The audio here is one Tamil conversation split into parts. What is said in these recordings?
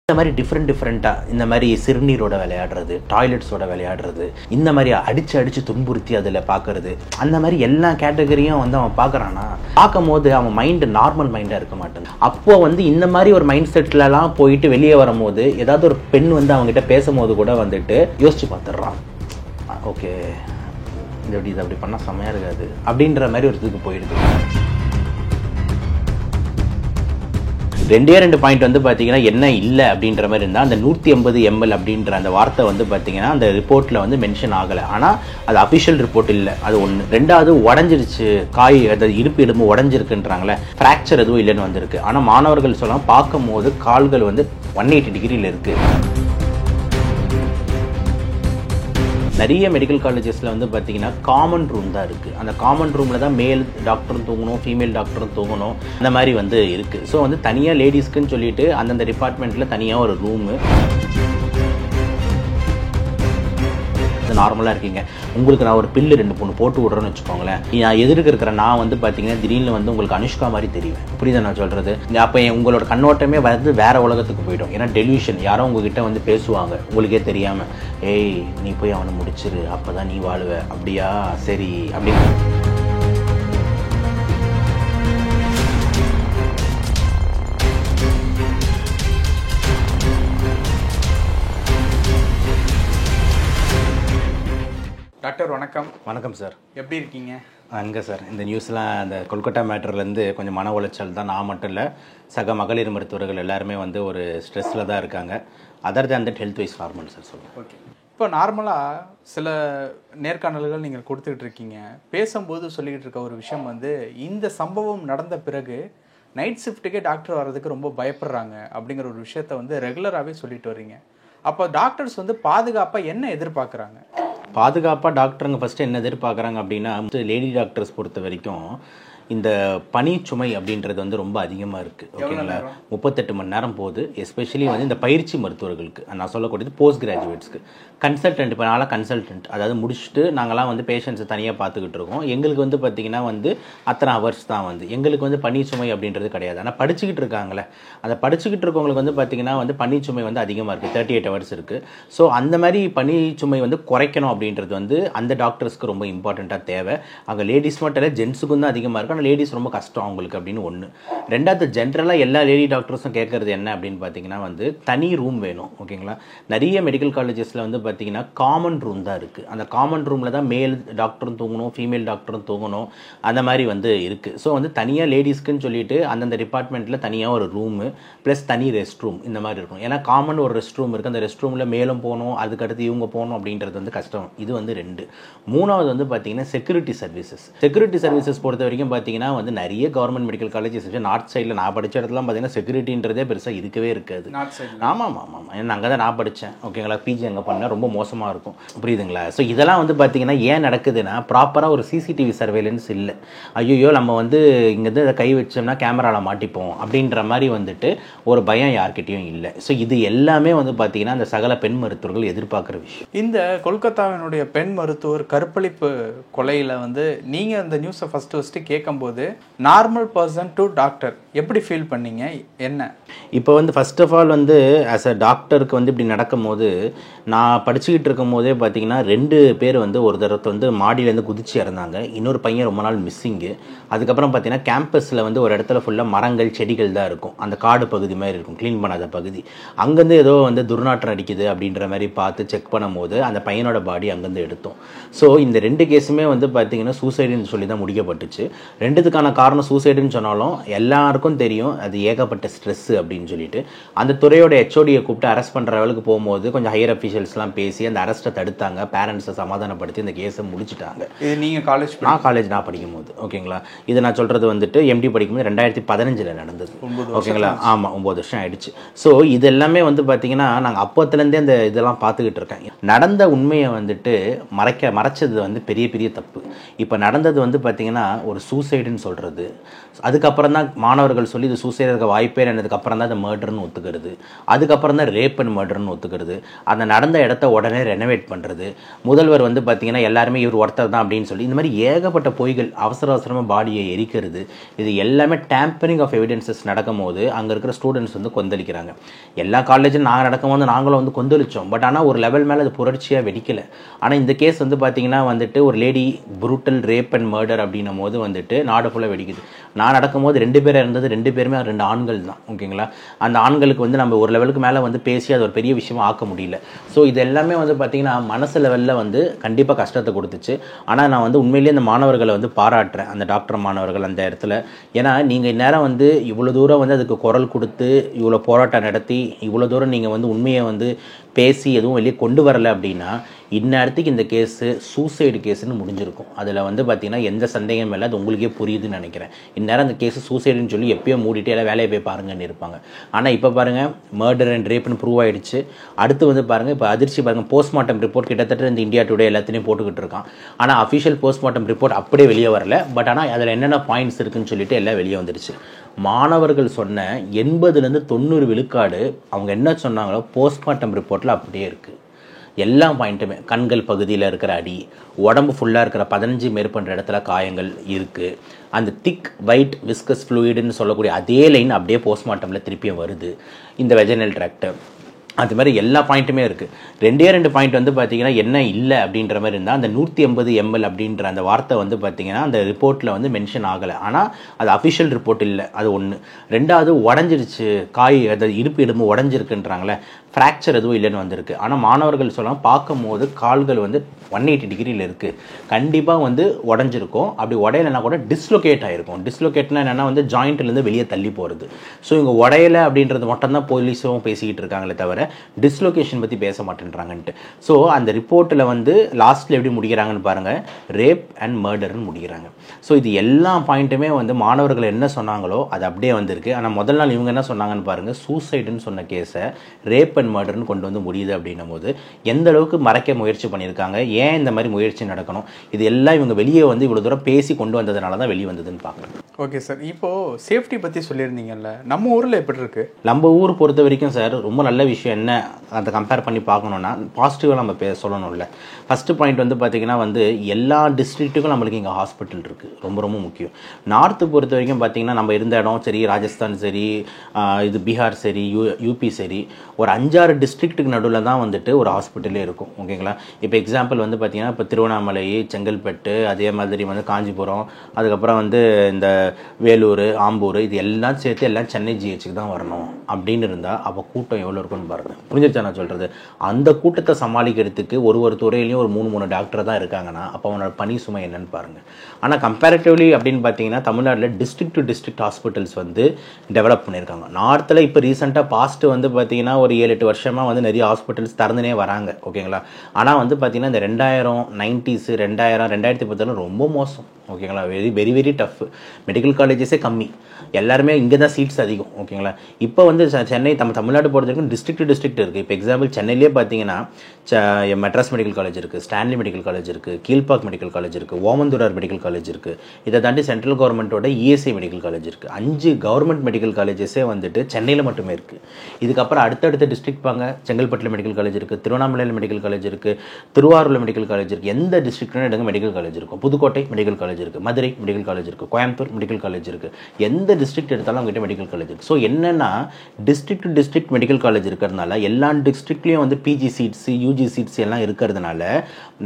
இந்த மாதிரி டிஃப்ரெண்ட்டாக இந்த மாதிரி சிறுநீரோட விளையாடுறது, டாய்லெட்ஸோட விளையாடுறது, இந்த மாதிரி அடித்து துன்புறுத்தி அதில் பார்க்கறது, அந்த மாதிரி எல்லா கேட்டகரியும் வந்து அவன் பார்க்குறான்னா, பார்க்கும் போது அவன் மைண்டு நார்மல் மைண்டாக இருக்க மாட்டேன். அப்போ வந்து இந்த மாதிரி ஒரு மைண்ட் செட்லலாம் போயிட்டு வெளியே வரும்போது ஏதாவது ஒரு பெண் வந்து அவங்ககிட்ட பேசும்போது கூட வந்துட்டு யோசிச்சு பார்த்துடுறான். ஓகே, இது அப்படி பண்ணால் செம்மையாக இருக்காது அப்படின்ற மாதிரி ஒரு இதுக்கு போயிடுது. ரெண்டு பாயிண்ட் வந்து பார்த்தீங்கன்னா என்ன இல்லை அப்படின்ற மாதிரி இருந்தால், அந்த 180 ml அப்படின்ற அந்த வார்த்தை வந்து பார்த்தீங்கன்னா அந்த ரிப்போர்ட்டில் வந்து மென்ஷன் ஆகலை. ஆனால் அது அஃபிஷியல் ரிப்போர்ட் இல்லை, அது ஒன்று. ரெண்டாவது உடஞ்சிருச்சு, காய் அதாவது இடுப்பு எலும்பு உடஞ்சிருக்குன்றாங்களே, ஃப்ராக்சர் எதுவும் இல்லைன்னு வந்திருக்கு. ஆனால் மாணவர்கள் சொல்லலாம் பார்க்கும் போது கால்கள் வந்து 180 டிகிரியில் இருக்குது. நிறைய மெடிக்கல் காலேஜஸில் வந்து பார்த்தீங்கன்னா காமன் ரூம் தான் இருக்குது. அந்த காமன் ரூமில் தான் மேல் டாக்டரும் தூங்கணும், ஃபீமேல் டாக்டரும் தூங்கணும், அந்த மாதிரி வந்து இருக்குது. ஸோ வந்து தனியாக லேடிஸ்க்குன்னு சொல்லிட்டு அந்தந்த டிபார்ட்மெண்ட்டில் தனியாக ஒரு ரூமு. நார்மலாக இருக்கீங்க, உங்களுக்கு நான் ஒரு பில்லு 2-3 போட்டு விட்றேன்னு வச்சுக்கோங்களேன். நான் எதிர்க்க இருக்கிற நான் வந்து பார்த்தீங்கன்னா திடீர்னு வந்து உங்களுக்கு அனுஷ்கா மாதிரி தெரியும். புரியுதா நான் சொல்கிறது? அப்போ உங்களோட கண்ணோட்டமே வந்து வேற உலகத்துக்கு போய்டும். ஏன்னா டெலியூஷன், யாரோ உங்ககிட்ட வந்து பேசுவாங்க உங்களுக்கே தெரியாமல், ஏய் நீ போய் அவனை முடிச்சிரு, அப்போ தான் நீ வாழுவ. அப்படியா, சரி அப்படின்னு. டாக்டர் வணக்கம். வணக்கம் சார், எப்படி இருக்கீங்க? அங்கே சார் இந்த நியூஸ்லாம் அந்த கொல்கட்டா மேட்டர்லேருந்து கொஞ்சம் மன உளைச்சல் தான். நான் மட்டும் இல்லை, சக மகளிர் மருத்துவர்கள் எல்லாருமே வந்து ஒரு ஸ்ட்ரெஸ்ஸில் தான் இருக்காங்க. Other than that health wise normal sir. சொல்லுங்கள். ஓகே, இப்போ நார்மலாக சில நேர்காணல்கள் நீங்கள் கொடுத்துக்கிட்டு இருக்கீங்க. பேசும்போது சொல்லிக்கிட்டு இருக்க ஒரு விஷயம் வந்து, இந்த சம்பவம் நடந்த பிறகு நைட் ஷிஃப்ட்டுக்கே டாக்டர் வர்றதுக்கு ரொம்ப பயப்படுறாங்க அப்படிங்கிற ஒரு விஷயத்த வந்து ரெகுலராகவே சொல்லிட்டு வர்றீங்க. அப்போ டாக்டர்ஸ் வந்து பாதுகாப்பாக என்ன எதிர்பார்க்குறாங்க? பாதுகாப்பாக டாக்டருங்க ஃபஸ்ட்டு என்ன எதிர்பார்க்குறாங்க அப்படின்னா, லேடி டாக்டர்ஸ் பொறுத்த வரைக்கும் இந்த பனி சுமை அப்படின்றது வந்து ரொம்ப அதிகமாக இருக்குது. ஓகேங்களா, 38 மணி நேரம் போகுது. எஸ்பெஷலி வந்து இந்த பயிற்சி மருத்துவர்களுக்கு, நான் சொல்லக்கூடியது போஸ்ட் கிராஜுவேட்ஸ்க்கு. கன்சல்டன்ட், இப்போ நாளாக கன்சல்டன்ட், அதாவது முடிச்சுட்டு நாங்களாம் வந்து பேஷண்ட்ஸை தனியாக பார்த்துக்கிட்டு இருக்கோம். எங்களுக்கு வந்து பார்த்திங்கன்னா வந்து அத்தனை ஹவர்ஸ் தான் வந்து எங்களுக்கு வந்து பனி சுமை அப்படின்றது கிடையாது. ஆனால் படிச்சுக்கிட்டு இருக்காங்களே, அந்த படிச்சுக்கிட்டு இருக்கவங்களுக்கு வந்து பார்த்திங்கன்னா வந்து பனி சுமை வந்து அதிகமாக இருக்குது, 38 ஹவர்ஸ் இருக்குது. ஸோ அந்த மாதிரி பனி சுமை வந்து குறைக்கணும் அப்படின்றது வந்து அந்த டாக்டர்ஸ்க்கு ரொம்ப இம்பார்ட்டண்ட்டாக தேவை. அங்கே லேடிஸ் மட்டும் இல்லை, ஜென்ஸுக்கும் தான் அதிகமாக இருக்குது. ஆனால் லேடிஸ் ரொம்ப கஷ்டம் அவங்களுக்கு அப்படின்னு ஒன்று. ரெண்டாவது, ஜென்ரலாக எல்லா லேடி டாக்டர்ஸும் கேட்குறது என்ன அப்படின்னு பார்த்தீங்கன்னா வந்து தனி ரூம் வேணும். ஓகேங்களா, நிறைய மெடிக்கல் காலேஜஸில் வந்து பார்த்தீங்கன்னா காமன் ரூம் தான் இருக்குது. அந்த காமன் ரூமில் தான் மேல் டாக்டரும் தூங்கணும், ஃபீமேல் டாக்டரும் தூங்கணும், அந்த மாதிரி வந்து இருக்குது. ஸோ வந்து தனியாக லேடிஸ்க்குன்னு சொல்லிட்டு அந்தந்த டிபார்ட்மெண்ட்டில் தனியாக ஒரு ரூமு ப்ளஸ் தனி ரெஸ்ட் ரூம் இந்த மாதிரி இருக்கும். ஏன்னா காமன் ஒரு ரெஸ்ட் ரூம் இருக்குது, அந்த ரெஸ்ட் ரூமில் மேலும் போகணும், அதுக்கடுத்து இவங்க போகணும் அப்படின்றது வந்து கஷ்டம். இது வந்து 2. மூணாவது வந்து பார்த்தீங்கன்னா செக்யூரிட்டி சர்வீசஸ் பொறுத்த வரைக்கும் பார்த்தீங்கன்னா வந்து நிறைய கவர்மெண்ட் மெடிக்கல் காலேஜஸ் நார்த் சைடில் நான் படித்த இடத்துலாம் பார்த்தீங்கன்னா செக்யூரிட்டின்றதே பெருசாக இருக்கவே இருக்காது. ஆமாம், ஏன்னா அங்கே தான் நான் படித்தேன். ஓகேங்களா, பிஜி அங்கே பண்ணேன், ரொம்ப மோசமாக இருக்கும். புரியுதுங்களா? ஸோ இதெல்லாம் வந்து பார்த்தீங்கன்னா ஏன் நடக்குதுன்னா, ப்ராப்பராக ஒரு சிசிடிவி சர்வேலன்ஸ் இல்லை. ஐயோ நம்ம வந்து இங்கேருந்து அதை கை வச்சோம்னா கேமராவில் மாட்டிப்போம் அப்படின்ற மாதிரி வந்துட்டு ஒரு பயம் யார்கிட்டையும் இல்லை. ஸோ இது எல்லாமே வந்து பார்த்தீங்கன்னா அந்த சகல பெண் மருத்துவர்கள் எதிர்பார்க்குற விஷயம். இந்த கொல்கத்தாவினுடைய பெண் மருத்துவர் கற்பழிப்பு கொலையில் வந்து நீங்கள் இந்த நியூஸை ஃபஸ்ட்டு கேட்கும்போது நார்மல் பர்சன் டு டாக்டர் எப்படி ஃபீல் பண்ணீங்க? என்ன இப்போ வந்து ஃபர்ஸ்ட் ஆஃப் ஆல் வந்து ஆஸ் அ டாக்டருக்கு வந்து இப்படி நடக்கும் போது, நான் படிச்சுக்கிட்டு இருக்கும் போதே பார்த்தீங்கன்னா 2 பேர் வந்து ஒரு தடவை வந்து மாடியிலேருந்து குதிச்சு இறந்தாங்க. இன்னொரு பையன் ரொம்ப நாள் மிஸ்ஸிங்கு. அதுக்கப்புறம் பார்த்தீங்கன்னா கேம்பஸில் வந்து ஒரு இடத்துல ஃபுல்லாக மரங்கள் செடிகள் தான் இருக்கும், அந்த காடு பகுதி மாதிரி இருக்கும், க்ளீன் பண்ணாத பகுதி. அங்கேருந்து ஏதோ வந்து துர்நாற்றம் அடிக்குது அப்படின்ற மாதிரி பார்த்து செக் பண்ணும்போது அந்த பையனோட பாடி அங்கேருந்து எடுத்தோம். ஸோ இந்த 2 கேஸுமே வந்து பார்த்தீங்கன்னா சூசைடுன்னு சொல்லி தான் முடிக்கப்பட்டுச்சு. 2த்துக்கான காரணம் சூசைடுன்னு சொன்னாலும் எல்லாருக்கும் தெரியும் அது ஏகப்பட்ட ஸ்ட்ரெஸ்ஸு அப்படின்னு சொல்லிட்டு அந்த துறையோட ஹெச்ஓடியை கூப்பிட்டு அரெஸ்ட் பண்ணுற அளவுக்கு போகும்போது கொஞ்சம் ஹையர் அஃபீஷியல்ஸ்லாம் பேசி அந்த அரெஸ்ட்டை தடுத்தாங்க, பேரண்ட்ஸை சமாதானப்படுத்தி இந்த கேஸை முடிச்சுட்டாங்க. இது நீங்கள் காலேஜ் நான் படிக்கும்போது. ஓகேங்களா, இது நான் சொல்கிறது வந்துட்டு எம்டி படிக்கும்போது 2015 நடந்தது. ஓகேங்களா, ஆமாம், 9 வருஷம் ஆயிடுச்சு. ஸோ இது எல்லாமே வந்து பார்த்தீங்கன்னா நாங்கள் அப்போத்துலேருந்தே அந்த இதெல்லாம் பார்த்துக்கிட்டு இருக்கேன். நடந்த உண்மையை வந்துட்டு மறைச்சது வந்து பெரிய தப்பு. இப்போ நடந்தது வந்து பார்த்தீங்கன்னா ஒரு சூசைடுன்னு சொல்கிறது, அதுக்கப்புறம் தான் மாணவர்கள் சொல்லி இது சூசைட் இருக்க வாய்ப்பே என்னதுக்கப்புறம் தான் அது மர்டர்னு ஒத்துக்கிறது, அதுக்கப்புறம் தான் ரேப் அண்ட் மர்டர்னு ஒத்துக்கிறது, அந்த நடந்த இடத்த உடனே ரெனோவேட் பண்ணுறது, முதல்வர் வந்து பார்த்திங்கன்னா எல்லாருமே இவர் ஒருத்தர் தான் அப்படின்னு சொல்லி இந்த மாதிரி ஏகப்பட்ட பொய்கள், அவசரமாக பாடியை எரிக்கிறது, இது எல்லாமே டேம்பரிங் ஆஃப் எவிடன்சஸ் நடக்கும் போது அங்கே இருக்கிற ஸ்டூடெண்ட்ஸ் வந்து கொந்தளிக்கிறாங்க. எல்லா காலேஜும் நாங்கள் நடக்கும்போது நாங்களும் வந்து கொந்தளித்தோம். பட் ஆனால் ஒரு லெவல் மேலே அது புரட்சியாக வெடிக்கலை. ஆனால் இந்த கேஸ் வந்து பார்த்திங்கன்னா வந்துட்டு ஒரு lady brutal rape and murder அப்படின்னும் போது வந்துட்டு நாடு ஃபுல்லாக வெடிக்குது. நான் நடக்கும்போது 2 பேர் இருந்தது, 2 பேருமே 2 ஆண்கள் தான். ஓகேங்களா, அந்த ஆண்களுக்கு வந்து நம்ம ஒரு லெவலுக்கு மேலே வந்து பேசி அது ஒரு பெரிய விஷயமா ஆக்க முடியல. ஸோ இது எல்லாமே வந்து பார்த்திங்கன்னா மனசு லெவலில் வந்து கண்டிப்பாக கஷ்டத்தை கொடுத்துச்சு. ஆனால் நான் வந்து உண்மையிலேயே அந்த மாணவர்களை வந்து பாராட்டுறேன், அந்த டாக்டர் மாணவர்கள் அந்த இடத்துல. ஏன்னா நீங்கள் இந்நேரம் வந்து இவ்வளோ தூரம் வந்து அதுக்கு குரல் கொடுத்து இவ்வளோ போராட்டம் நடத்தி இவ்வளோ தூரம் நீங்கள் வந்து உண்மையை வந்து பேசி எதுவும் வெளியே கொண்டு வரலை அப்படின்னா இந்நேரத்துக்கு இந்த கேஸு சூசைடு கேஸுன்னு முடிஞ்சிருக்கும். அதில் வந்து பார்த்திங்கன்னா எந்த சந்தேகமும் இல்லை, அது உங்களுக்கே புரியுதுன்னு நினைக்கிறேன். இந்நேரம் அந்த கேஸு சூசைடுன்னு சொல்லி எப்பயோ மூடிட்டு எல்லாம் வேலையை போய் பாருங்கன்னு இருப்பாங்க. ஆனால் இப்போ பாருங்கள், மர்டர் அண்ட் ரேப்னு ப்ரூவ் ஆகிடுச்சு. அடுத்து வந்து பாருங்கள், இப்போ அதிர்ச்சி பாருங்கள், போஸ்ட்மார்ட்டம் ரிப்போர்ட் கிட்டத்தட்ட இந்த இந்தியா டுடே எல்லாத்தையும் போட்டுக்கிட்டு இருக்கான். ஆனால் அஃபிஷியல் போஸ்ட்மார்ட்டம் ரிப்போர்ட் அப்படியே வெளியே வரல. பட் ஆனால் அதில் என்னென்ன பாயிண்ட்ஸ் இருக்குன்னு சொல்லிட்டு எல்லாம் வெளியே வந்துடுச்சு. மாணவர்கள் சொன்ன 80-90 விழுக்காடு அவங்க என்ன சொன்னாங்களோ போஸ்ட்மார்ட்டம் ரிப்போர்ட்டில் அப்படியே இருக்குது. எல்லா பாயிண்ட்டுமே, கண்கள் பகுதியில் இருக்கிற அடி, உடம்பு ஃபுல்லாக இருக்கிற 15 மேற்பட்ட இடத்துல காயங்கள் இருக்குது. அந்த திக் ஒயிட் விஸ்கஸ் ஃப்ளூயிடுன்னு சொல்லக்கூடிய அதே லைன் அப்படியே போஸ்ட்மார்ட்டமில் திருப்பியும் வருது. இந்த வெஜினல் ட்ராக்ட் அது மாதிரி எல்லா பாயிண்ட்டுமே இருக்குது. 2 பாயிண்ட் வந்து பார்த்திங்கன்னா என்ன இல்லை அப்படின்ற மாதிரி இருந்தால், அந்த 180 ml அப்படின்ற அந்த வார்த்தை வந்து பார்த்திங்கன்னா அந்த ரிப்போர்ட்டில் வந்து மென்ஷன் ஆகலை. ஆனால் அது அஃபிஷியல் ரிப்போர்ட் இல்லை. அது ஒன்று. 2வது உடஞ்சிருச்சு, காய் அது இடுப்பு எலும்பு உடஞ்சிருக்குன்றாங்களே, ஃப்ராக்சர் எதுவும் இல்லைன்னு வந்திருக்கு. ஆனால் மாணவர்கள் சொல்லலாம் பார்க்கும் போது கால்கள் வந்து 180 டிகிரியில் இருக்குது. கண்டிப்பாக வந்து உடஞ்சிருக்கும். அப்படி உடையலைன்னா கூட டிஸ்லொகேட் ஆகிருக்கும். டிஸ்லொகேட்னா என்னென்னா வந்து ஜாயிண்ட்லேருந்து வெளியே தள்ளி போகிறது. ஸோ இங்கே உடையலை அப்படின்றது மட்டும்தான் போலீஸும் பேசிக்கிட்டு இருக்காங்களே தவிர டிஸ்லொகேஷன் பற்றி பேச மாட்டேன்றாங்கன்ட்டு. ஸோ அந்த ரிப்போர்ட்டில் வந்து லாஸ்ட்டில் எப்படி முடிக்கிறாங்கன்னு பாருங்கள், ரேப் அண்ட் மர்டர்னு முடிக்கிறாங்க. ஸோ இது எல்லா பாயிண்ட்டுமே வந்து மாணவர்கள் என்ன சொன்னாங்களோ அது அப்படியே வந்திருக்கு. ஆனால் முதல் நாள் இவங்க என்ன சொன்னாங்கன்னு பாருங்கள், சூசைடுன்னு சொன்ன கேஸை ரேப் அண்ட் மர்டர்னு கொண்டு வந்து முடியுது அப்படின்னும் போது எந்த அளவுக்கு மறைக்க முயற்சி பண்ணியிருக்காங்க, ஏன் இந்த மாதிரி முயற்சி நடக்கணும், இது எல்லாம் இவங்க வெளியே வந்து இவ்வளோ தூரம் பேசி கொண்டு வந்ததுனால தான் வெளியே வந்ததுன்னு பார்க்குறேன். ஓகே சார், இப்போது சேஃப்டி பற்றி சொல்லியிருந்தீங்கல்ல, நம்ம ஊரில் எப்படி இருக்குது? நம்ம ஊர் பொறுத்த வரைக்கும் சார் ரொம்ப நல்ல விஷயம் என்ன அதை கம்பேர் பண்ணி பார்க்கணுன்னா பாசிட்டிவாக நம்ம சொல்லணும்ல. ஃபஸ்ட்டு பாயிண்ட் வந்து பார்த்திங்கன்னா வந்து எல்லா டிஸ்ட்ரிக்ட்டுக்கும் நம்மளுக்கு இங்கே ஹாஸ்பிட்டல் இருக்குது. ரொம்ப ரொம்ப முக்கியம். நார்த்து பொறுத்த வரைக்கும் பார்த்திங்கன்னா நம்ம இருந்த இடம் சரி, ராஜஸ்தான் சரி, இது பீகார் சரி, யூபி சரி, ஒரு 5-6 டிஸ்ட்ரிக்ட்டுக்கு நடுவில் தான் வந்துட்டு ஒரு ஹாஸ்பிட்டலே இருக்கும். ஓகேங்களா, இப்போ எக்ஸாம்பிள் வந்து பார்த்திங்கன்னா இப்போ திருவண்ணாமலை, செங்கல்பட்டு, அதே மாதிரி வந்து காஞ்சிபுரம், அதுக்கப்புறம் வந்து இந்த வேலூர், ஆம்பூர், இது எல்லாம் சேர்த்து எல்லாம் சென்னை ஜிஹெச்சுக்கு தான் வரணும் அப்படின்னு இருந்தால் அப்போ கூட்டம் எவ்வளோ இருக்குன்னு பாருங்கள். புரிஞ்சிருச்சா நான் சொல்கிறது? அந்த கூட்டத்தை சமாளிக்கிறதுக்கு ஒரு துறையிலையும் ஒரு 3 டாக்டர் தான் இருக்காங்கன்னா அப்போ அவனோட பணி சுமை என்னன்னு பாருங்கள். ஆனால் கம்பேரிட்டிவ்லி அப்படின்னு பார்த்தீங்கன்னா தமிழ்நாட்டில் டிஸ்ட்ரிக்ட் டு டிஸ்ட்ரிக்ட் ஹாஸ்பிட்டல்ஸ் வந்து டெவலப் பண்ணியிருக்காங்க. நார்த்தில் இப்போ ரீசெண்டாக பாஸ்ட்டு வந்து பார்த்தீங்கன்னா ஒரு 7-8 வருஷமாக வந்து நிறைய ஹாஸ்பிட்டல்ஸ் திறந்துனே வராங்க. ஓகேங்களா, ஆனால் வந்து பார்த்தீங்கன்னா இந்த 2090s 2010 ரொம்ப மோசம். ஓகேங்களா, வெரி வெரி டஃப். மெடிக்கல் காலேஜஸே கம்மி, எல்லாருமே இங்கே தான் சீட்ஸ் அதிகம். ஓகேங்களா, இப்போ வந்து சென்னை தமிழ்நாடு பொறுத்த வரைக்கும் டிஸ்ட்ரிக்ட் டு டிஸ்ட்ரிக்ட் இருக்குது. இப்போ எக்ஸாம்பிள் சென்னையிலே பார்த்தீங்கன்னா மெட்ராஸ் மெடிக்கல் காலேஜ் இருக்குது, ஸ்டான்லி மெடிக்கல் காலேஜ் இருக்குது, கீழ்பாக் மெடிக்கல் காலேஜ் இருக்குது, ஓமந்தூரார் மெடிக்கல் காலேஜ் இருக்குது. இதை தாண்டி சென்ட்ரல் கவர்மெண்ட்டோட இஎஸ்ஐ மெடிக்கல் காலேஜ் இருக்குது. 5 கவர்மெண்ட் மெடிக்கல் காலேஜஸே வந்துட்டு சென்னையில் மட்டுமே இருக்குது. இதுக்கப்புறம் அடுத்தடுத்த டிஸ்ட்ரிக்ட் பாங்க, செங்கல்பட்டில் மெடிக்கல் காலேஜ் இருக்குது, திருவண்ணாமலையில் மெடிக்கல் காலேஜ் இருக்குது, திருவாரூரில் மெடிக்கல் காலேஜ் இருக்குது. எந்த டிஸ்ட்ரிக்ட்னு எடுங்க மெடிக்கல் காலேஜ் இருக்கும். புதுக்கோட்டை மெடிக்கல் காலேஜ் இருக்குது, மதுரை மெடிக்கல் காலேஜ் இருக்குது, கோயம்புத்தூர் மெடிக்கல் காலேஜ் இருக்குது. எந்த டிஸ்ட்ரிக்ட் எடுத்தாலும் அவங்ககிட்ட மெடிக்கல் காலேஜ் இருக்குது. ஸோ என்னென்னா district to district medical college இருக்கிறதுனால எல்லா டிஸ்ட்ரிக்ட்லேயும் வந்து பிஜி சீட்ஸ், யூஜி சீட்ஸ் எல்லாம் இருக்கிறதுனால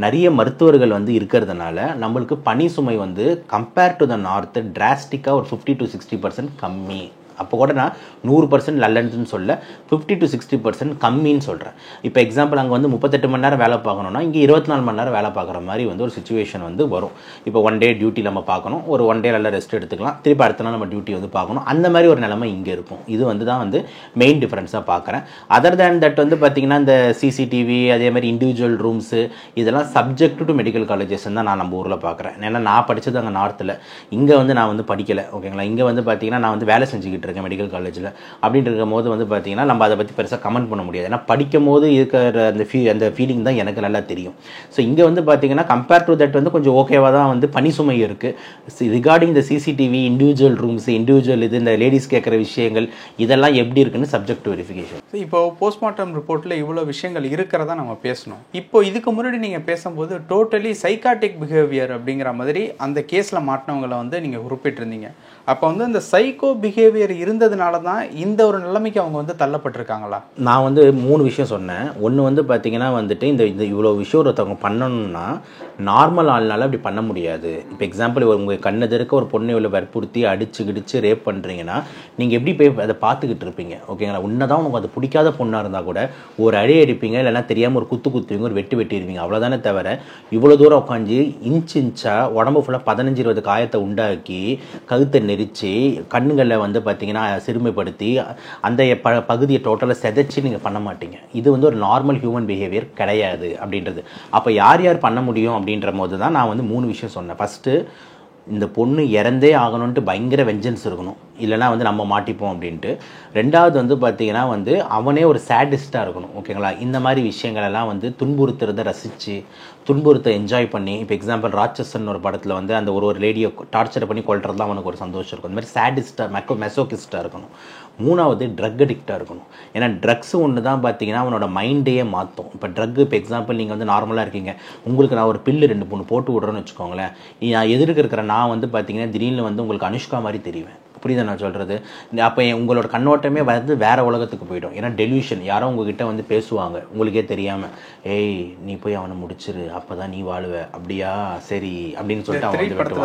நிறைய மருத்துவர்கள் வந்து இருக்கிறதுனால நம்மளுக்கு பணி சுமை வந்து கம்பேர் டு த நார்த் டிராஸ்டிக்காக ஒரு 50 to 60% கம்மி. அப்போ கூட நான் 100% நல்லதுன்னு சொல்ல, 50 to 60% கம்மின்னு சொல்கிறேன். இப்போ எக்ஸாம்பிள் அங்கே வந்து 38 மணி நேரம் வேலை பார்க்கணுன்னா இங்கே 24 மணி நேரம் வேலை பார்க்குற மாதிரி வந்து ஒரு சுச்சுவேஷன் வந்து வரும். இப்போ 1 day டியூட்டி நம்ம பார்க்கணும், ஒரு 1 day நல்லா ரெஸ்ட் எடுத்துக்கலாம், திருப்பி அடுத்த நாள் நம்ம டியூட்டி வந்து பார்க்கணும். அந்த மாதிரி ஒரு நிலைமை இங்கே இருக்கும். இது வந்து தான் வந்து மெயின் டிஃப்ரென்ஸாக பார்க்குறேன். அதர் தேன் தட் வந்து பார்த்திங்கன்னா இந்த சிசிடிவி, அதே மாதிரி இண்டிவிஜுவல் ரூம்ஸு, இதெல்லாம் சப்ஜெக்ட் டு மெடிக்கல் காலேஜஸ் தான் நான் நம்ம ஊரில் பார்க்குறேன். ஏன்னா நான் படித்தது அங்கே நார்த்தில், இங்கே வந்து நான் வந்து படிக்கலை. ஓகேங்களா, இங்கே வந்து பார்த்திங்கன்னா நான் வந்து வேலை செஞ்சுக்கிட்டு இருக்கேன் மெடிக்கல் காலேஜில் அப்படின்ட்டு இருக்கும் போது வந்து பார்த்தீங்கன்னா நம்ம அதை பற்றி பெருசாக கமெண்ட் பண்ண முடியாது. ஏன்னா படிக்கும் போது இருக்கிற அந்த ஃபீலிங் தான் எனக்கு நல்லா தெரியும். ஸோ இங்கே வந்து பார்த்தீங்கன்னா கம்பேர் டு தட் வந்து கொஞ்சம் ஓகேவாக தான் வந்து பணி சுமை இருக்குது. ரிகார்டிங் இந்த சிசிடிவி, இண்டிவிஜுவல் ரூம்ஸ், இண்டிவிஜுவல் இந்த லேடிஸ் கேட்குற விஷயங்கள் இதெல்லாம் எப்படி இருக்குன்னு சப்ஜெக்ட் டு வெரிஃபிகேஷன். இப்போ போஸ்ட்மார்ட்டம் ரிப்போர்ட்டில் இவ்வளோ விஷயங்கள் இருக்கிறதா நம்ம பேசணும். இப்போ இதுக்கு முன்னாடி நீங்கள் பேசும்போது டோட்டலி சைக்காட்டிக் பிஹேவியர் அப்படிங்கிற மாதிரி அந்த கேஸில் மாட்டினவங்களை வந்து நீங்கள் குறிப்பிட்டிருந்தீங்க. அப்போ வந்து அந்த சைக்கோ பிஹேவியர் இருந்ததுனால தான் இந்த ஒரு நிலைமைக்கு அவங்க வந்து தள்ளப்பட்டிருக்காங்களா? நான் வந்து 3 விஷயம் சொன்னேன். ஒன்று வந்து பார்த்தீங்கன்னா வந்துட்டு இந்த இவ்வளோ விஷயம் ஒருத்தவங்க பண்ணணும்னா நார்மல் ஆள்னால அப்படி பண்ண முடியாது. இப்போ எக்ஸாம்பிள் உங்கள் கண்ணெதிர்க்க ஒரு பொண்ணை இவ்வளோ வற்புறுத்தி அடிச்சு கிடிச்சு ரேப் பண்ணுறீங்கன்னா நீங்கள் எப்படி போய் அதை பார்த்துக்கிட்டு இருப்பீங்க? ஓகேங்களா? உன்னதான் உனக்கு அது பிடிக்காத பொண்ணாக இருந்தால் கூட ஒரு அடி அடிப்பீங்க, இல்லைன்னா தெரியாமல் ஒரு குத்துவீங்க, ஒரு வெட்டிடுவீங்க, அவ்வளோதானே தவிர இவ்வளோ தூரம் உட்காந்து இன்ச்சாக உடம்பு ஃபுல்லாக 15-20 காயத்தை உண்டாக்கி கழுத்தை நெரிச்சு கண்ணுகளில் வந்து பார்த்தீங்கன்னா சிறுமைப்படுத்தி அந்த பகுதியை டோட்டலாக செதைச்சி நீங்கள் பண்ண மாட்டீங்க. இது வந்து ஒரு நார்மல் ஹியூமன் பிஹேவியர் கிடையாது அப்படின்றது. அப்போ யார் யார் பண்ண முடியும் அப்படின்ற போது தான் நான் வந்து 3 விஷயம் சொன்னேன். ஃபஸ்ட்டு, இந்த பொண்ணு இறந்தே ஆகணுன்ட்டு பயங்கர வெஞ்சன்ஸ் இருக்கணும், இல்லைனா வந்து நம்ம மாட்டிப்போம் அப்படின்ட்டு. ரெண்டாவது வந்து பார்த்தீங்கன்னா வந்து அவனே ஒரு சேடிஸ்டாக இருக்கணும். ஓகேங்களா? இந்த மாதிரி விஷயங்களெல்லாம் வந்து துன்புறுத்துறதை ரசித்து துன்புறுத்த என்ஜாய் பண்ணி, இப்போ எக்ஸாம்பிள் ராட்சசன் ஒரு படத்தில் வந்து அந்த ஒரு லேடியை டார்ச்சர் பண்ணி கொள்றதுலாம் அவனுக்கு ஒரு சந்தோஷம் இருக்கும். இந்த மாதிரி சேடிஸ்டாக மெசோகிஸ்டாக இருக்கணும். மூணாவது ட்ரக் அடிக்டாக இருக்கணும். ஏன்னா ட்ரக்ஸ் ஒன்று தான் பார்த்தீங்கன்னா அவனோட மைண்டையே மாற்றும். இப்போ ட்ரக், இப்போ எக்ஸாம்பிள் நீங்கள் வந்து நார்மலாக இருக்கீங்க, உங்களுக்கு நான் ஒரு பில்லு 2-3 போட்டு விட்றேன்னு வச்சுக்கோங்களேன், நான் எதிர்க்க இருக்கிற நான் வந்து பார்த்தீங்கன்னா திடீர்னு வந்து உங்களுக்கு அனுஷ்கா மாதிரி தெரிவேன். புரியுதா நான் சொல்கிறது? அப்போ உங்களோட கண்ணோட்டமே வந்து வேறு உலகத்துக்கு போய்டும். ஏன்னா டெலியூஷன், யாரோ உங்ககிட்ட வந்து பேசுவாங்க உங்களுக்கே தெரியாமல், ஏய் நீ போய் அவனை முடிச்சிரு அப்போ தான் நீ வாழுவ, அப்படியா சரி அப்படின்னு சொல்லிட்டு அவன் வந்து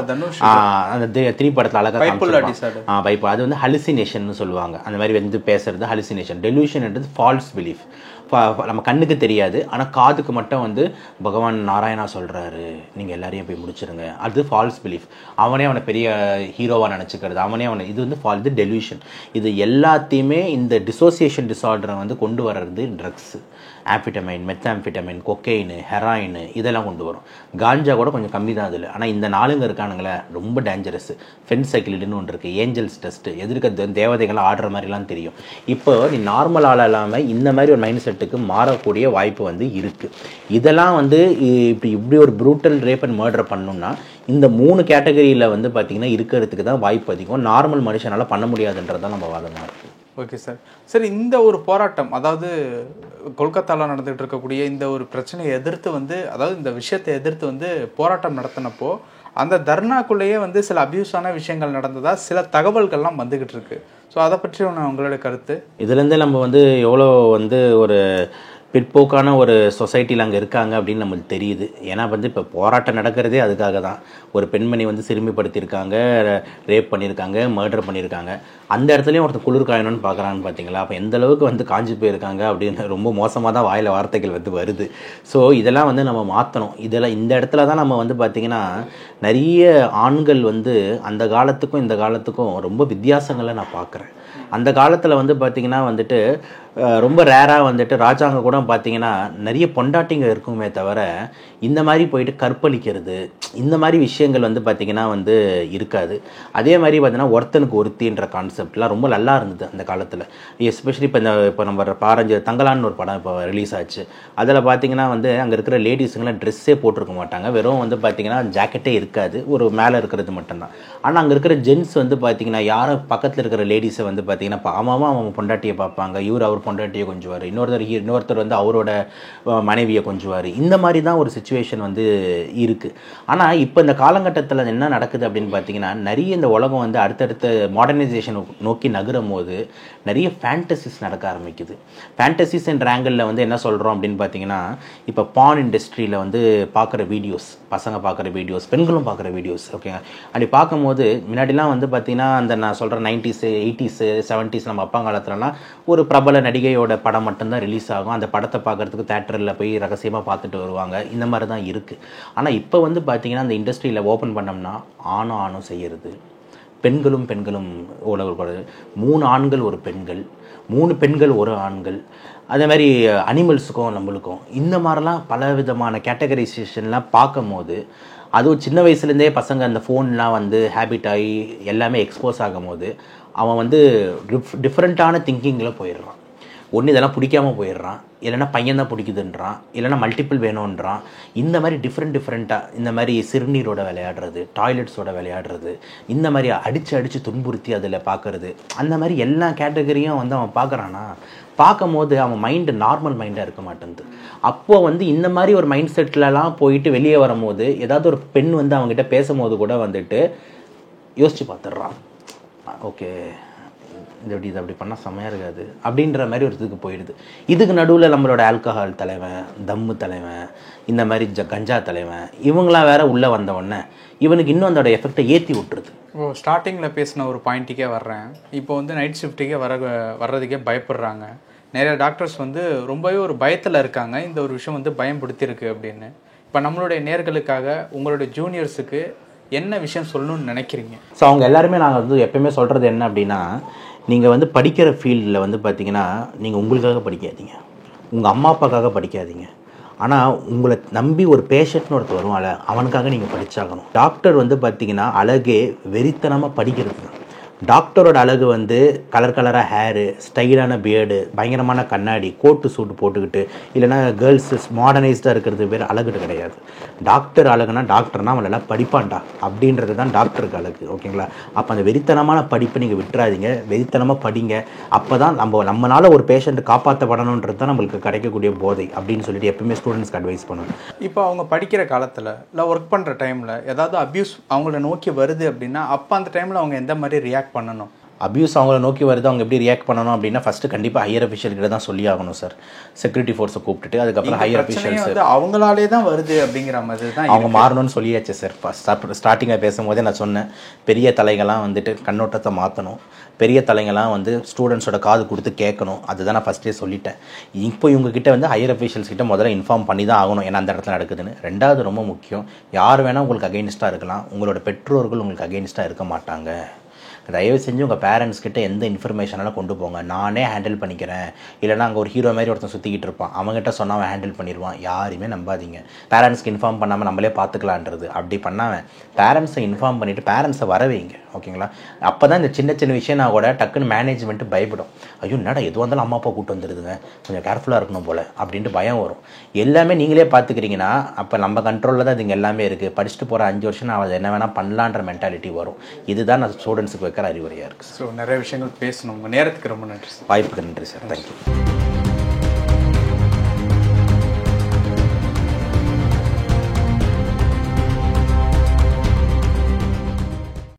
அந்த 3 படத்தில் அழகாக பைப்பு, அது வந்து ஹலுசினேஷன் சொல்லுவாங்க. அந்த மாதிரி வந்து பேசுறது ஹலுசினேஷன். டெலியூஷன்ன்றது falls belief. நம்ம கண்ணுக்கு தெரியாது, ஆனால் காதுக்கு மட்டும் வந்து பகவான் நாராயணா சொல்கிறாரு நீங்கள் எல்லாரையும் போய் முடிச்சிருங்க, அது ஃபால்ஸ் பிலீஃப். அவனே அவனை பெரிய ஹீரோவாக நினச்சிக்கிறது, அவனே அவனை, இது வந்து இது டெலியூஷன். இது எல்லாத்தையுமே இந்த டிசோசியேஷன் டிஸார்டரை வந்து கொண்டு வர்றது ட்ரக்ஸு. ஆம்ஃபிட்டமைன், மெத்தாம்ஃபிட்டமைன், கொக்கெயின், ஹெராயின் இதெல்லாம் கொண்டு வரும். காஞ்சா கூட கொஞ்சம் கம்மி தான் அதில். ஆனால் இந்த 4 இருக்கானுங்களே ரொம்ப டேஞ்சரஸ். ஃபென்சைக்கிளின்னு ஒன்று இருக்குது, ஏஞ்சல்ஸ் டெஸ்ட்டு, எதிர்க்க தேவதைகள்லாம் ஆடுற மாதிரிலாம் தெரியும். இப்போ நீ நார்மல் ஆளாக இல்லாமல் இந்த மாதிரி ஒரு மைண்ட் செட்டுக்கு மாறக்கூடிய வாய்ப்பு வந்து இருக்குது. இதெல்லாம் வந்து இப்படி ஒரு ப்ரூட்டல் ரேப் அண்ட் மர்டர் பண்ணணும்னா இந்த 3 கேட்டகரியில் வந்து பார்த்திங்கன்னா இருக்கிறதுக்கு தான் வாய்ப்பு அதிகம். நார்மல் மனுஷனால் பண்ண முடியாதுன்றது தான் நம்ம வாதமாக இருக்குது. Okay sir. சரி, இந்த ஒரு போராட்டம், அதாவது கொல்கத்தாவில் நடந்துகிட்டு இருக்கக்கூடிய இந்த ஒரு பிரச்சனையை எதிர்த்து வந்து, அதாவது இந்த விஷயத்தை எதிர்த்து வந்து போராட்டம் நடத்தினப்போ அந்த தர்ணாக்குள்ளேயே வந்து சில அபியூஸான விஷயங்கள் நடந்ததா சில தகவல்கள்லாம் வந்துக்கிட்டு இருக்கு. ஸோ அதை பற்றி உங்களோட கருத்து? இதுலேருந்தே நம்ம வந்து எவ்வளோ வந்து ஒரு பிற்போக்கான ஒரு சொசைட்டியில் அங்கே இருக்காங்க அப்படின்னு நம்மளுக்கு தெரியுது. ஏன்னா வந்து இப்போ போராட்டம் நடக்கிறதே அதுக்காக தான். ஒரு பெண்மணி வந்து சிறுமிப்படுத்தியிருக்காங்க, ரேப் பண்ணியிருக்காங்க, மர்டர் பண்ணியிருக்காங்க. அந்த இடத்துலையும் ஒருத்தர் குளிர் காயணும்னு பார்க்குறான்னு பார்த்தீங்களா? அப்போ எந்த அளவுக்கு வந்து காஞ்சி போயிருக்காங்க அப்படின்னு ரொம்ப மோசமாக தான் வாயில் வார்த்தைகள் வந்து வருது. ஸோ இதெல்லாம் வந்து நம்ம மாற்றணும். இதெல்லாம் இந்த இடத்துல தான் நம்ம வந்து பார்த்திங்கன்னா நிறைய ஆண்கள் வந்து அந்த காலத்துக்கும் இந்த காலத்துக்கும் ரொம்ப வித்தியாசங்களை நான் பார்க்குறேன். அந்த காலத்தில் வந்து பார்த்திங்கன்னா வந்துட்டு ரொம்ப ரேராக வந்துட்டு ராஜாங்க கூட பார்த்திங்கன்னா நிறைய பொண்டாட்டிங்க இருக்குமே தவிர இந்த மாதிரி போயிட்டு கற்பழிக்கிறது இந்த மாதிரி விஷயங்கள் வந்து பார்த்திங்கன்னா வந்து இருக்காது. அதே மாதிரி பார்த்திங்கன்னா ஒருத்தனுக்கு ஒருத்தின்ற கான்செப்ட்லாம் ரொம்ப நல்லா இருந்தது அந்த காலத்தில். எஸ்பெஷலி இப்போ நம்ம பாரஞ்சு தங்கலான்னு ஒரு படம் இப்போ ரிலீஸ் ஆச்சு. அதில் பார்த்திங்கன்னா வந்து அங்கே இருக்கிற லேடிஸுங்களாம் ட்ரெஸ்ஸே போட்டிருக்க மாட்டாங்க, வெறும் வந்து பார்த்திங்கன்னா ஜாக்கெட்டே இருக்காது, ஒரு மேலே இருக்கிறது மட்டும்தான். ஆனால் அங்கே இருக்கிற ஜென்ஸ் வந்து பார்த்திங்கன்னா யாரும் பக்கத்தில் இருக்கிற லேடிஸை வந்து பார்த்திங்கன்னா பாவமாக அவன் பொண்டாட்டியை பார்ப்பாங்க, இவர் அவர் பொண்டாட்டியை கொஞ்சுவார், இன்னொருத்தர் வந்து அவரோட மனைவியை கொஞ்சுவார். இந்த மாதிரி தான் ஒரு சுச்சுவேஷன் வந்து இருக்குது. ஆனால் இப்போ இந்த காலகட்டத்தில் என்ன நடக்குது அப்படின்னு பார்த்தீங்கன்னா நிறைய இந்த உலகம் வந்து அடுத்தடுத்த மாடர்னைசேஷன் நோக்கி நகரும் போது நிறைய ஃபேண்டசிஸ் நடக்க ஆரம்பிக்குது. ஃபேண்டசிஸ் என்ற ஆங்கிளில் வந்து என்ன சொல்கிறோம் அப்படின்னு பார்த்தீங்கன்னா, இப்போ பான் இண்டஸ்ட்ரியில் வந்து பார்க்குற வீடியோஸ், பசங்க பார்க்குற வீடியோஸ், பெண்களும் பார்க்குற வீடியோஸ், ஓகேங்க. அப்படி பார்க்கும்போது முன்னாடிலாம் வந்து பார்த்திங்கன்னா அந்த நான் சொல்கிற 90s 80s 70s நம்ம அப்பா காலத்துலலாம் ஒரு பிரபல நடிகையோட படம் மட்டும்தான் ரிலீஸ் ஆகும். அந்த படத்தை பார்க்குறதுக்கு தேட்டரில் போய் ரகசியமாக பார்த்துட்டு வருவாங்க. இந்த மாதிரி தான் இருக்குது. ஆனால் இப்போ வந்து பார்த்திங்கன்னா அந்த இண்டஸ்ட்ரியில் ஓப்பன் பண்ணோம்னா ஆணும் செய்கிறது, பெண்களும் உலகப்படுது, 3 ஆண்கள் 1 பெண்கள், 3 பெண்கள் 1 ஆண்கள், அதே மாதிரி அனிமல்ஸுக்கும் நம்மளுக்கும் இந்த மாதிரிலாம் பல விதமான கேட்டகரைசேஷன்லாம் பார்க்கும் போது, அதுவும் சின்ன வயசுலேருந்தே பசங்க அந்த ஃபோன்லாம் வந்து ஹேபிட் ஆகி எல்லாமே எக்ஸ்போஸ் ஆகும் போது அவன் வந்து டிஃப்ரெண்ட்டான திங்கிங்கில் போயிடுறான். ஒன்று இதெல்லாம் பிடிக்காமல் போயிடுறான், இல்லைனா பையன் தான் பிடிக்குதுன்றான், இல்லைனா மல்டிபிள் வேணுன்றான். இந்த மாதிரி டிஃப்ரெண்ட்டாக இந்த மாதிரி சிறுநீரோட விளையாடுறது, டாய்லெட்ஸோட விளையாடுறது, இந்த மாதிரி அடித்து துன்புறுத்தி அதில் பார்க்குறது, அந்த மாதிரி எல்லா கேட்டகரியும் வந்து அவன் பார்க்குறானா, பார்க்கும் போது அவன் மைண்டு நார்மல் மைண்டாக இருக்க மாட்டேங்குது. அப்போது வந்து இந்த மாதிரி ஒரு மைண்ட் செட்லலாம் போயிட்டு வெளியே வரும்போது ஏதாவது ஒரு பெண் வந்து அவங்ககிட்ட பேசும்போது கூட வந்துட்டு யோசித்து பார்த்துட்றான். ஓகே, இது அப்படி பண்ணால் செம்மையாக இருக்காது அப்படின்ற மாதிரி ஒரு இதுக்கு போயிடுது. இதுக்கு நடுவில் நம்மளோட ஆல்கஹால் தலைவன், தம்மு தலைவன், இந்த மாதிரி கஞ்சா தலைவன் இவங்களாம் வேற உள்ளே வந்தவொடனே இவனுக்கு இன்னும் அதோட எஃபெக்டை ஏற்றி விட்டுருது. ஸ்டார்டிங்கில் பேசின ஒரு பாயிண்ட்டுக்கே வர்றேன். இப்போ வந்து நைட் ஷிஃப்ட்டுக்கே வர்றதுக்கே பயப்படுறாங்க. நிறைய டாக்டர்ஸ் வந்து ரொம்பவே ஒரு பயத்தில் இருக்காங்க. இந்த ஒரு விஷயம் வந்து பயம்படுத்தியிருக்கு அப்படின்னு. இப்போ நம்மளுடைய நேர்களுக்காக உங்களுடைய ஜூனியர்ஸுக்கு என்ன விஷயம் சொல்லணும்னு நினைக்கிறீங்க? ஸோ அவங்க எல்லாருமே நாங்கள் வந்து எப்பயுமே சொல்கிறது என்ன அப்படின்னா, நீங்கள் வந்து படிக்கிற ஃபீல்டில் வந்து பார்த்தீங்கன்னா நீங்கள் உங்களுக்காக படிக்காதீங்க, உங்கள் அம்மா அப்பாக்காக படிக்காதீங்க. ஆனால் உங்களை நம்பி ஒரு பேஷண்ட்னு ஒருத்தர் வருவான்ல, அவனுக்காக நீங்கள் படித்தாகணும். டாக்டர் வந்து பார்த்தீங்கன்னா அழகே வெறித்தனமாக படிக்கிறது தான். டாக்டரோட அழகு வந்து கலராக ஹேரு, ஸ்டைலான பியர்டு, பயங்கரமான கண்ணாடி, கோட்டு சூட்டு போட்டுக்கிட்டு, இல்லைனா கேர்ள்ஸு மாடர்னைஸ்டாக இருக்கிறது பேர் அழகுட்டு கிடையாது. டாக்டர் அழகுனா டாக்டர்னா அவன் எல்லாம் படிப்பான்டா அப்படின்றது தான் டாக்டருக்கு அழகு. ஓகேங்களா? அப்போ அந்த வெறித்தனமான படிப்பை நீங்கள் விட்டுறாதீங்க, வெறித்தனமாக படிங்க. அப்போ தான் நம்மளால் ஒரு பேஷண்ட்டு காப்பாற்றப்படணுன்றது தான் நம்மளுக்கு கிடைக்கக்கூடிய போதை அப்படின்னு சொல்லிட்டு எப்பவுமே ஸ்டூடெண்ட்ஸ்க்கு அட்வைஸ் பண்ணுவேன். இப்போ அவங்க படிக்கிற காலத்தில் இல்லை ஒர்க் பண்ணுற டைமில் ஏதாவது அப்யூஸ் அவங்கள நோக்கி வருது அப்படின்னா அப்போ அந்த டைமில் அவங்க எந்த மாதிரி ரியாக்ட் பண்ணணும்? அப்யூஸ் அவங்கள நோக்கி வருது, அவங்க எப்படி ரியாக்ட் பண்ணணும் அப்படின்னா ஃபஸ்ட்டு கண்டிப்பாக ஹையர் அஃபிஷியல்கிட்ட தான் சொல்லி ஆகணும் சார். செக்யூரிட்டி ஃபோர்ஸை கூப்பிட்டுட்டு அதுக்கப்புறம் ஹையர் அஃபிஷியல்ஸ் அவங்களாலே தான் வருது அப்படிங்கிற மாதிரி தான் அவங்க மாறணும்னு சொல்லியாச்சு சார். ஸ்டார்டிங்காக பேசும்போதே நான் சொன்னேன், பெரிய தலைங்கள்லாம் வந்துட்டு கண்ணோட்டத்தை மாற்றணும், பெரிய தலைங்கள்லாம் வந்து ஸ்டூடெண்ட்ஸோட காது கொடுத்து கேட்கணும். அதுதான் நான் ஃபஸ்ட்டே சொல்லிட்டேன். இப்போ இவங்ககிட்ட வந்து ஹையர் அஃபிஷியல்ஸ் கிட்ட முதல்ல இன்ஃபார்ம் பண்ணி தான் ஆகணும் ஏன்னா அந்த இடத்துல நடக்குதுன்னு. ரெண்டாவது ரொம்ப முக்கியம், யார் வேணால் உங்களுக்கு அகெயின்ஸ்டாக இருக்கலாம், உங்களோட பெற்றோர்கள் உங்களுக்கு அகெயின்ஸ்டாக இருக்க மாட்டாங்க. தயவு செஞ்சு உங்கள் பேரண்ட்ஸ் கிட்ட எந்த இன்ஃபர்மேஷனாலும் கொண்டு போங்க. நானே ஹேண்டில் பண்ணிக்கிறேன், இல்லைனா அங்கே ஒரு ஹீரோ மாதிரி ஒருத்தன் சுற்றிக்கிட்டு இருப்பான், அவங்ககிட்ட சொன்னால் அவன் ஹேண்டில் பண்ணிடுவான். யாரையுமே நம்பாதீங்க. பேரண்ட்ஸ்க்கு இன்ஃபார்ம் பண்ணாமல் நம்மளே பார்த்துக்கலான்றது அப்படி பண்ணாமல் பேரண்ட்ஸை இன்ஃபார்ம் பண்ணிவிட்டு பேரண்ட்ஸை வர வைங்க. ஓகேங்களா? அப்போ தான் இந்த சின்ன சின்ன விஷயம்னா கூட டக்குன்னு மேனேஜ்மெண்ட்டு பயப்படும். ஐயோ என்னடா எதுவாக இருந்தாலும் அம்மா அப்பா கூட்டு வந்துடுதுங்க, கொஞ்சம் கேர்ஃபுல்லாக இருக்கணும் போல் அப்படின்ட்டு பயம் வரும். எல்லாமே நீங்களே பார்த்துக்கிறீங்கன்னா அப்போ நம்ம கண்ட்ரோலில் தான் இதுங்க எல்லாமே இருக்குது. படிச்சுட்டு போகிற 5 வருஷம் நான் அதை என்ன வேணால் பண்ணலான்ற மென்டாலிட்டி வரும். இதுதான் நான் ஸ்டூடெண்ட்ஸுக்கு வைக்கிற அறிவுரையாக இருக்குது. ஸோ நிறைய விஷயங்கள் பேசணும். உங்கள் நேரத்துக்கு ரொம்ப நன்றி. வாய்ப்புக்கு நன்றி சார். தேங்க்யூ.